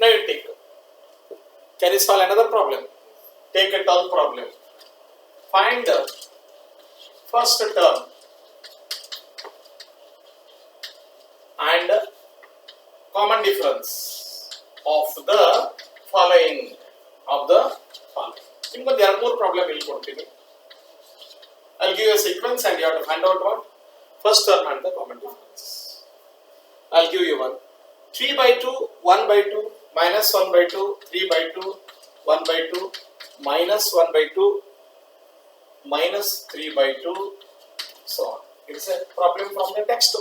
Now you take. Can you solve another problem? Take a term problem. Find the first term and common difference of the following. There are more problems. I'll give you a sequence and you have to find out what? First term and the common difference. I'll give you one. 3 by 2, 1 by 2, minus 1 by 2, 3 by 2, 1 by 2, minus 1 by 2, minus 3 by 2, so on. It's a problem from the text.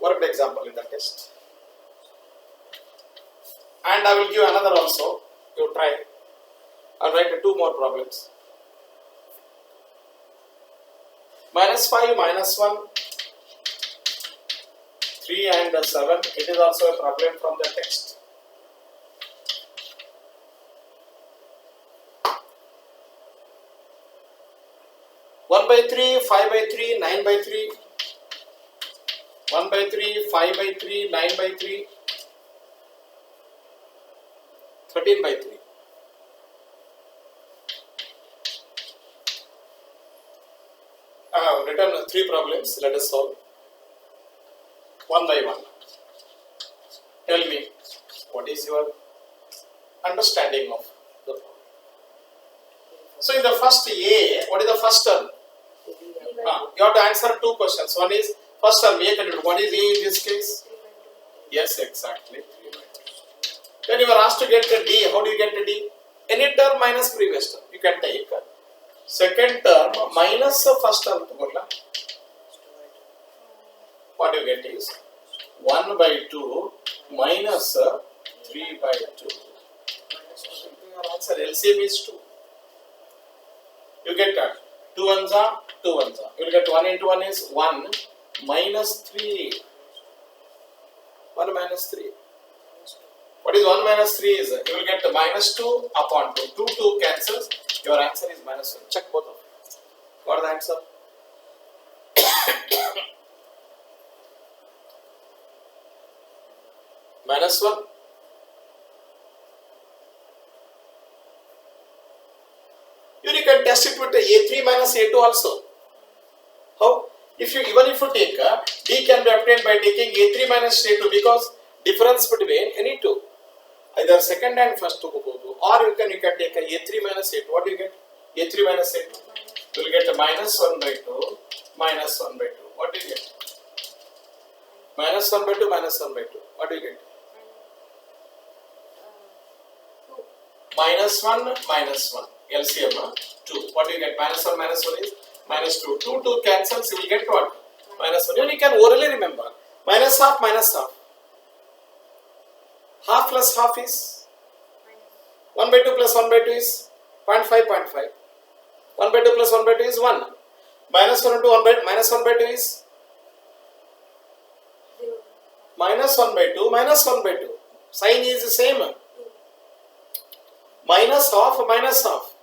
Worked example in the test. And I will give another also. You try. I'll write 2 more problems. Minus 5, minus 1, 3 and 7. It is also a problem from the text. One by 3, 5 by 3, 9 by 3. 1 by 3, 5 by 3, 9 by 3. 13 by 3. I have written 3 problems. Let us solve one by one. Tell me, what is your understanding of the problem? So, in the first A, what is the first term? You have to answer 2 questions. One is first term A considered. What is A in this case? Yes, exactly. 3 by 2. Then you are asked to get a D. How do you get a D? Any term minus previous term. You can take second term minus first term. What you get is 1 by 2 minus 3 by 2. Your answer LCM is 2. You get that. 2 ones are 2 ones are. You will get 1 into 1 is 1 minus 3. 1 minus 3. What is 1 minus 3 is? You will get minus 2 upon 2. 2 cancels. Your answer is minus 1. Check both of them. Got the answer? Minus 1. You can test it with A3 minus A2 also. How? Even if you take D can be obtained by taking A3 minus A2 because difference between any two, either second and first to go to, or you can take A3 minus A2. What do you get? A3 minus A2. You will get minus 1 by 2 minus 1 by 2. What do you get? Minus 1 by 2 minus 1 by 2. What do you get? Minus 1 minus 1. LCM 2. What do you get? Minus 1 minus 1 is minus 2. 2 cancels. You will get what? Minus 1. You can orally remember. Minus half minus half. Half plus half is 1 by 2 plus 1 by 2 is 0.5, 0.5. 1 by 2 plus 1 by 2 is 1. Minus 1 into 1 by minus 1 by 2 is 0. Minus 1 by 2 minus 1 by 2. Sign is the same. Minus half minus half.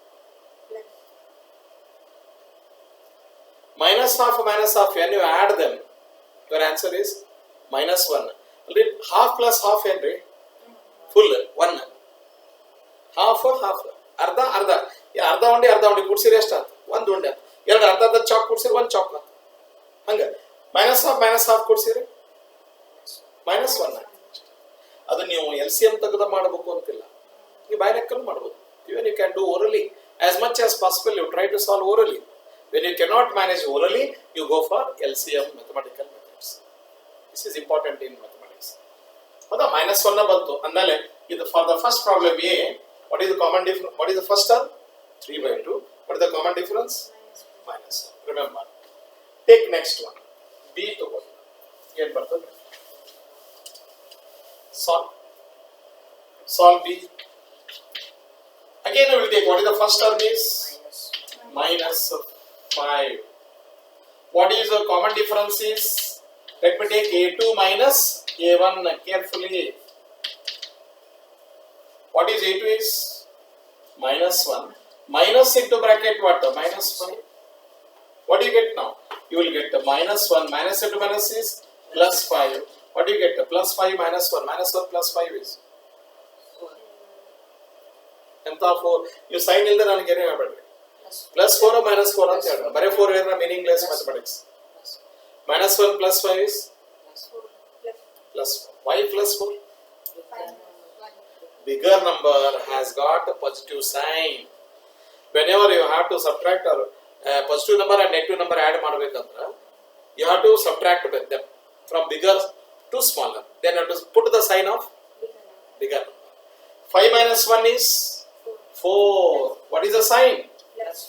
Minus half minus half. When you add them, your answer is minus 1. Half plus half Henry. Full 1. Half half. Arda arda. Arda undi arda undi. Kudsiri ಎಷ್ಟು ಒಂದು ಉಂಡೆ. ಎರಡು ಅರ್ಧ chalk ಕುಡ್ಸಿರಿ ಒಂದು chalk ಹಂಗ minus half ಕುಡ್ಸಿರಿ minus 1. ಅದು ನೀವು LCM ತೆಗೆದು ಮಾಡಬೇಕು ಅಂತಿಲ್ಲ. ನೀವು ಬೈ ಲೆಕ್ಕನು ಮಾಡಬಹುದು. Even you can do orally as much as possible. You try to solve orally. When you cannot manage orally, you go for LCM mathematical methods. This is important in mathematics. Hada minus 1 ಬಂತು ಅಂದಮೇಲೆ ಇದು for the first problem A, what is the common difference? What is the first term? 3 by 2. What is the common difference? Minus 1. Remember. Take next one. B to go. Get ಬರ್ತದೆ. Solve B. Again we will take what is the first term is? Minus 5. What is the common difference is? Let me take A2 minus A1 carefully. What is A2 is? Minus 1. Minus into bracket what? Minus 5. What do you get now? You will get minus 1. Minus into minus is plus 5. What do you get? Plus 5 minus 1. Minus 1 plus 5 is? Enta 4. You sign ilde nanage enu helbadri. Plus 4 or minus 4 anta helada. Bare 4 is meaningless mathematics. Minus 1 plus 5 is? Plus 4. Why plus 4? Bigger number has got a positive sign. Whenever you have to subtract or positive number and negative number add madabekandra, you have to subtract them from bigger to smaller. Then you have to put the sign of bigger number. 5 minus 1 is 4. What is the sign?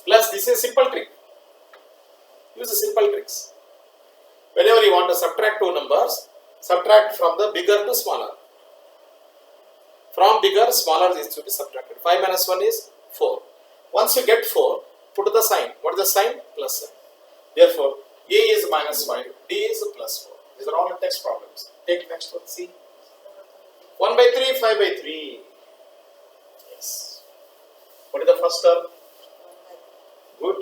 Plus. This is simple trick. Use the simple tricks. Whenever you want to subtract two numbers, subtract from the bigger to smaller. From bigger, smaller is to be subtracted. 5 minus 1 is 4. Once you get 4, put the sign. What is the sign? Plus sign. Therefore, A is minus 5, D is plus 4. These are all the text problems. Take next one, C. 1 by 3, 5 by 3. Yes. What is the first term? Good.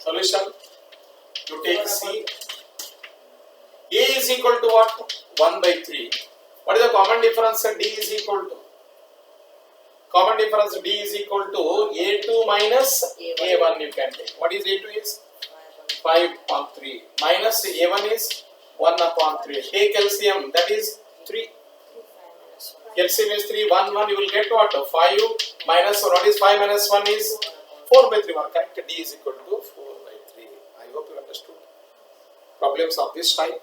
Solution. You take C. A is equal to what? 1 by 3. What is the common difference? D is equal to? Common difference D is equal to A2 minus A1 you can take. What is A2 is? 5 upon 3. Minus A1 is 1 upon 3. Take LCM, that is 3. LCM is 3, 1, 1, you will get what? 5 minus 1. What is 5 minus 1 is? 4 by 3. Correct? D is equal to 4 by 3. I hope you understood. Problems of this type.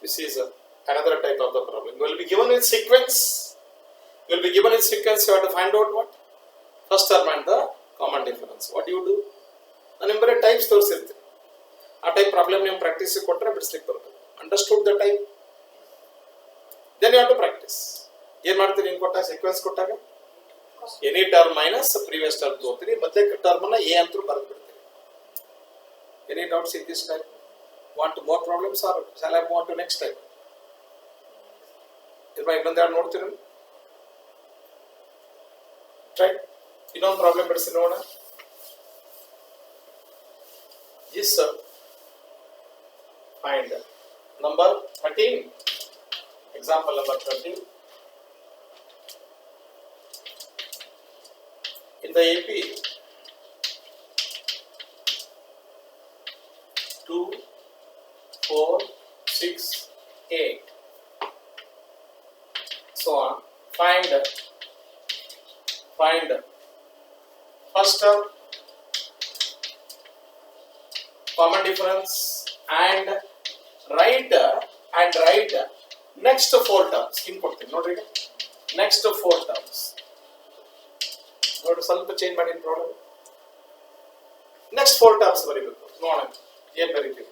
This is another type of the problem. You will be given in sequence. You will be given in sequence. You have to find out what? First term and the common difference. What do you do? A number of types ತೋರಿಸಿರ್ತೀನಿ. ಆ type problem ನೀವು practice ಕೊಟ್ಟರೆ ಬಿಡಿಸ್ಲಿಕ್ಕೆ ಬರುತ್ತೆ. Understood the type? Then you have to practice. ಏನು ಮಾಡ್ತೀರಿ ನೀವು ಕೊಟ್ಟಾಗ sequence ಕೊಟ್ಟಾಗ? Any term minus previous term ತಗೋತೀರಿ. ಮತ್ತೆ term ಅನ್ನ A ಅಂತ ಬರೆದು ಬಿಡ್ತೀರಿ. Any doubts in this type? Want more problems or shall I move on to next type? ಇನ್ನೊಂದು ಎರಡು ನೋಡ್ತೀರಿ? Try. ಇನ್ನೊಂದು ಪ್ರಾಬ್ಲಮ್ ಬಿಡಿಸಿ ನೋಡೋಣ. Yes sir. Find number 13. Example number 13. In the AP 2, 4, 6, 8, so on. Find first term, common difference, and write next 4 terms. Input nodri next 4 terms. ಸ್ವಲ್ಪ change ಮಾಡಿ problem. Next 4 terms ಬರೀಬೇಕು. ನೋಡೋಣ ಏನು ಬರೀತೀವಿ.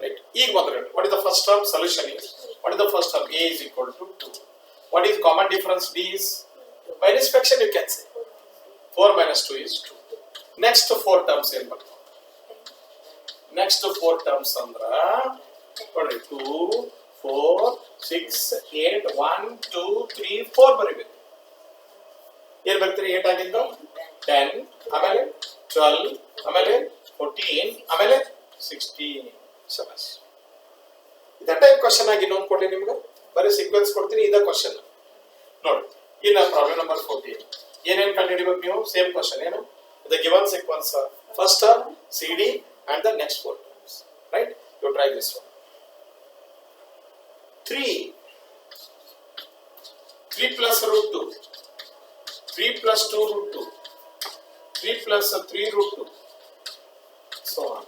Right. ಈಗ ಬಂದ್ರೆ what is the first term? Solution is what is the first term? A is equal to 2. What is common difference? D is by inspection you can say 4 minus 2 is 2. Next 4 terms ಏನು ಬರ್ತವೆ? Next 4 terms ಅಂದ್ರೆ ನೋಡ್ರಿ 2, 4, 6, 8, 1, 2, 3, 4 ಬರೀಬೇಕು. ಏನು ಬರ್ತೀರಿ? 8 ಆಗಿದ್ದು 10, ಆಮೇಲೆ 12, ಆಮೇಲೆ 14, ಆಮೇಲೆ 16. ಸಮಸ್ ಇದ ಟೈಪ್ ಕ್ವಶನ್ ಆಗಿ ಇನ್ನೊಂದು ಕೊಡ್ಲಿ ನಿಮ್ಗೆ. ಬರೀ ಸೀಕ್ವೆನ್ಸ್ ಕೊಡ್ತೀನಿ, ಇದ ಕ್ವಶನ್ ನೋಡಿ. ಇನ್ನ ಪ್ರಾಬ್ಲಮ್ ನಂಬರ್ 14 ಏನೇನು ಕಂಡುಹಿಡಿಬೇಕು ನೀವು? Same question. ಏನು? The given sequence first term CD and the next 4 terms. Right? You try this one. 3 plus root 2, 3 plus 2 root 2, 3 plus 3 root 2, so on.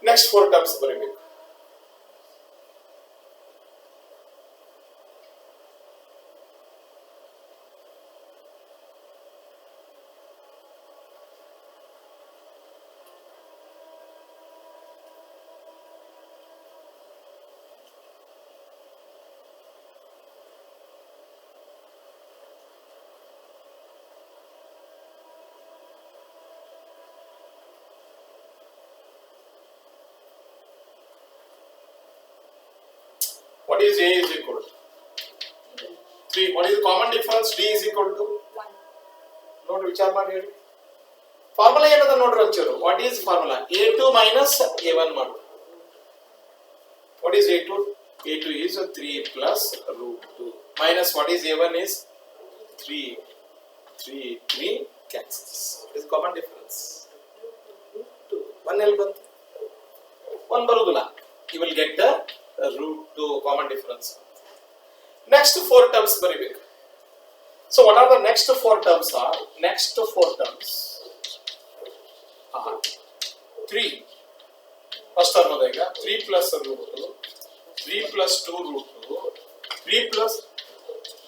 Next 4 terms ಬರೀಬೇಕು. What is A is equal to? 3. What is the common difference? D is equal to? 1. ನೋಡಿ ವಿಚಾರ ಮಾಡಿ ಹೇಳಿ. Formula ಏನದ ನೋಡ್ರಿ ಒಂಚೂರು. What is formula? A2 minus A1 ಮಾಡು. What is A2? A2 is 3 plus root 2 minus what is A1 is 3. 3 cancels. What is common difference? 2. 1 ಎಲ್ಲಿ ಬಂತು? 1 ಬರುವುದಿಲ್ಲ. You will get the root 2 common difference. Next 4 terms ಬರಿಬೇಕು. So what are the next 4 terms are? Next 4 terms are 3. First term is 3 plus root 2, 3 plus 2 root 2, 3 plus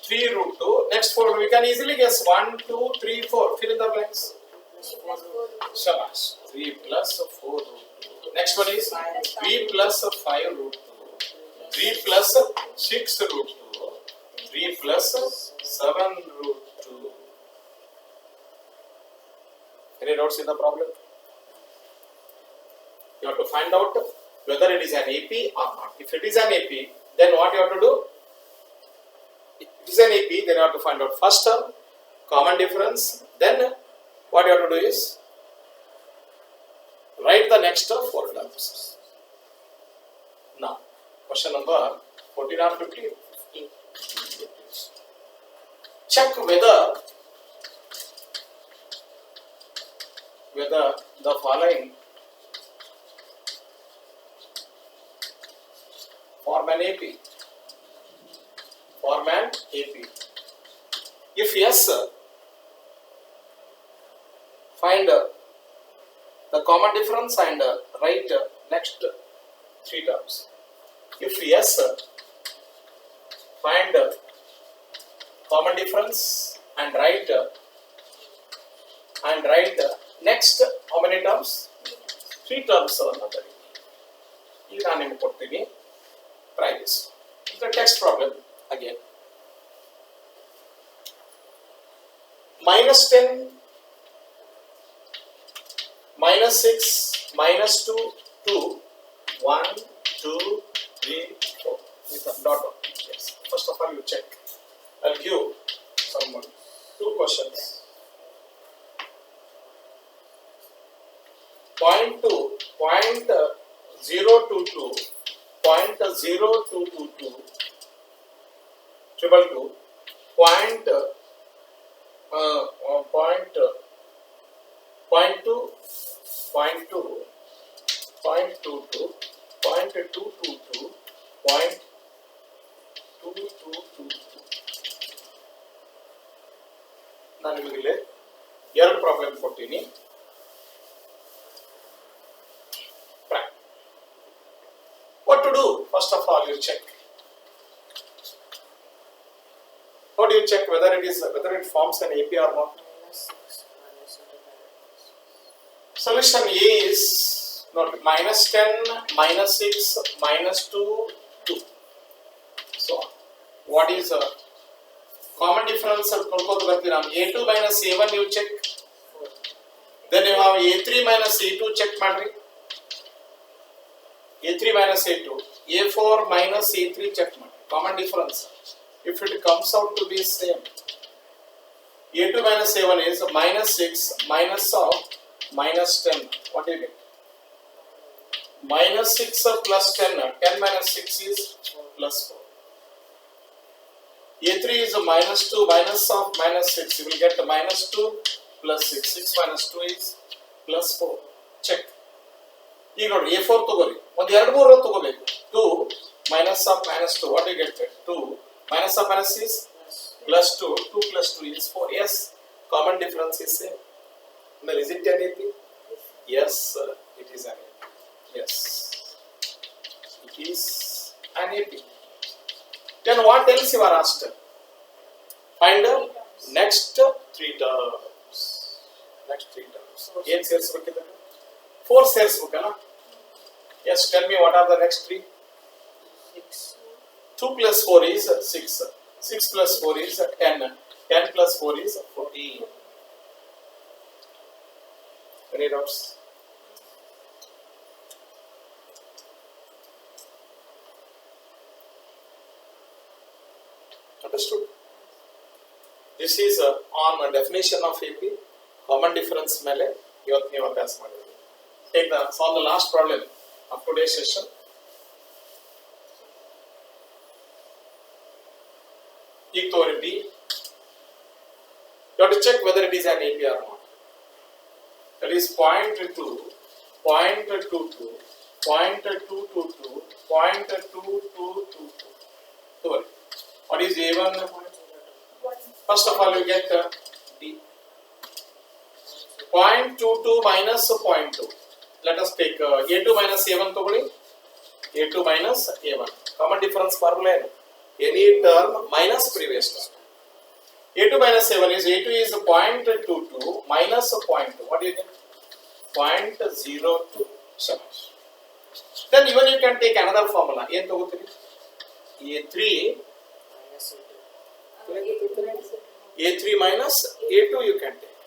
3 root 2. Next 4 we can easily guess 1, 2, 3, 4. Fill in the blanks. 3 plus 4 root 2. Shabash. 3 plus 4 root 2. Next one is 3 plus 5 root 2, 3 plus 6 root 2, 3 plus 7 root 2. Any doubts in the problem? You have to find out whether it is an AP or not. If it is an AP, then what you have to do? If it is an AP, then you have to find out first term, common difference. Then what you have to do is write the next 4 terms. Now, question number 14 or 15. Check whether the following form an AP. Form an AP. If yes, find the common difference and write next 3 terms. If yes, find common difference and write next how many terms? 3 terms. ಈಗ ನಾನು ನಿಮಗೆ ಕೊಡ್ತೀನಿ. Try this. The text problem again. -10, -6, -2, 2, 1, 2, 3, 4. With a dot. Yes. First of all, you check. I'll give someone 2 questions. Point 022, point 0222, 222, point 2, point 2, point 22, point 222, point 2222. ನಾನು ನಿಮಗೆ 2 problem ಕೊಡ್ತೀನಿ. What to do? First of all, you check. How do you check whether it forms an AP or not? Solution A is not -10, -6, -2, 2. So, what is common difference? A2 minus A1 you check. Then you have A3 minus A2 check madri. A3 minus A2, A4 minus A3 check madri. Common difference. If it comes out to be same, A2 minus A1 is -6 minus of -10. What do you get? -6 plus 10. 10 minus 6 is +4. A3 is -2 minus of -6. You will get -2 plus 6. 6 minus 2 is +4. Check. ಈಗ ನೋಡಿ A4 ತಗೋರಿ. ಒಂದು 2 3 ತಗೋಬೇಕು. 2 minus of -2. What do you get? 2 minus of minus is +2. 2 plus 2 is 4. Yes. Common difference is same. Now, is it an AP? Yes, it is an AP. Yes, it is an AP. Then what else you are asked? Find the next three terms. Next three terms. Eight shares book. 4 shares book. Yes, tell me what are the next three? 6. 2 plus 4 is 6. 6 plus 4 is 10. 10 plus 4 is 14. Any doubts? Understood? This is on definition of AP, common difference ಮೇಲೆ ಇವತ್ತು ನೀವು ಅಭ್ಯಾಸ ಮಾಡಿದ್ರಿ. Take the solve the last problem of today's session. ಈಗ ತೋರಿ B. You have to check whether it is an AP or not. That is 0.2, 0.22, 0.222, 0.2222. Sorry. What is A1? First of all, you get D. 0.22 minus 0.2. Let us take A2 minus A1 togoli. A2 minus A1. Common difference formula. Any term minus previous term. A2 minus A1 is A2 is 0.22 minus 0.2. What do you get? 0.02. Then even you can take another formula. A3 A3 minus A2 you can take.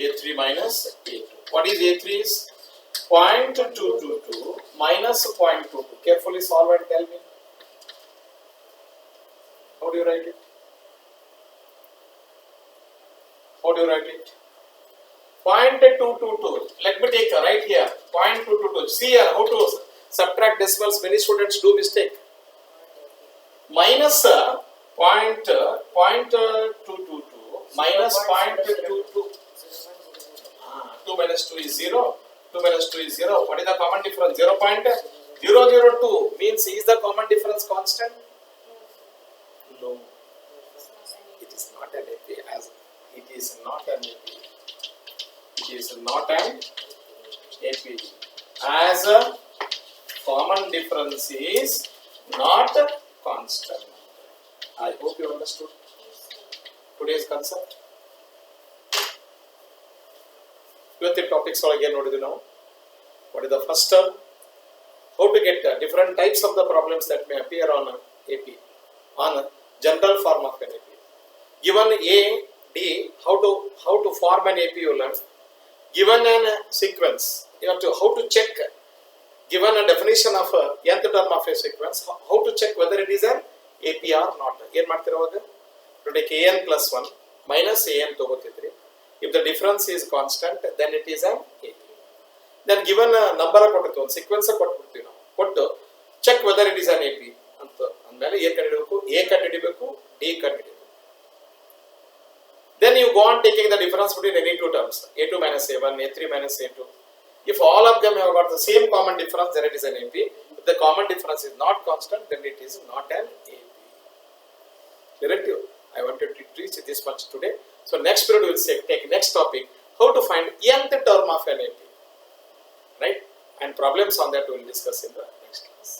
A3 minus A2. What is A3 is? 0.222 minus 0.22. Carefully solve and tell me. How do you write it? How do you write it? 0.222. Let me take right here. 0.222. See here how to subtract decimals. Many students do mistake. Minus 0.222 minus 0.22. 2 minus 2 is 0. 2 minus 2 is 0. What is the common difference? 0.002 means is the common difference constant? No. It is not an AP. As it is not an AP. It is not an AP. As a common difference is not constant. I hope you understood today's concept. ಇವತ್ತಿನ topics ಒಳಗೆ ಏನು ನೋಡಿದ್ವಿ ನಾವು? What is the first term? How to get different types of the problems that may appear on AP, on general form of an AP. Given A, D, how to form an AP you learn. Given a sequence, you have to how to check. Given a definition of nth term of a sequence, how to check whether it is an AP or not. ಏನು ಮಾಡ್ತೀರ ಅವಾಗ? To take an plus 1 minus an ತಗೋತಿದ್ರಿ. If the difference is constant, then it is an AP. Then given a number ಕೊಟ್ಟಿತ್ತು, ಒಂದು sequence ಕೊಟ್ಬಿಡ್ತೀವಿ ನಾವು. ಕೊಟ್ಟು check whether it is an AP ಅಂತ ಅಂದಮೇಲೆ ಏನು ಕಂಡುಹಿಡಿಯಬೇಕು? A ಕಂಡುಹಿಡಿಯಬೇಕು, D ಕಂಡುಹಿಡಿಯಬೇಕು. Then you go on taking the difference between any two terms, A2 minus A1, A3 minus A2. If all of them have got the same common difference, then it is an AP. If the common difference is not constant, then it is not an AP. Directive. I wanted to teach this much today. So next period we will take next topic, how to find nth term of an AP. Right? And problems on that we will discuss in the next class.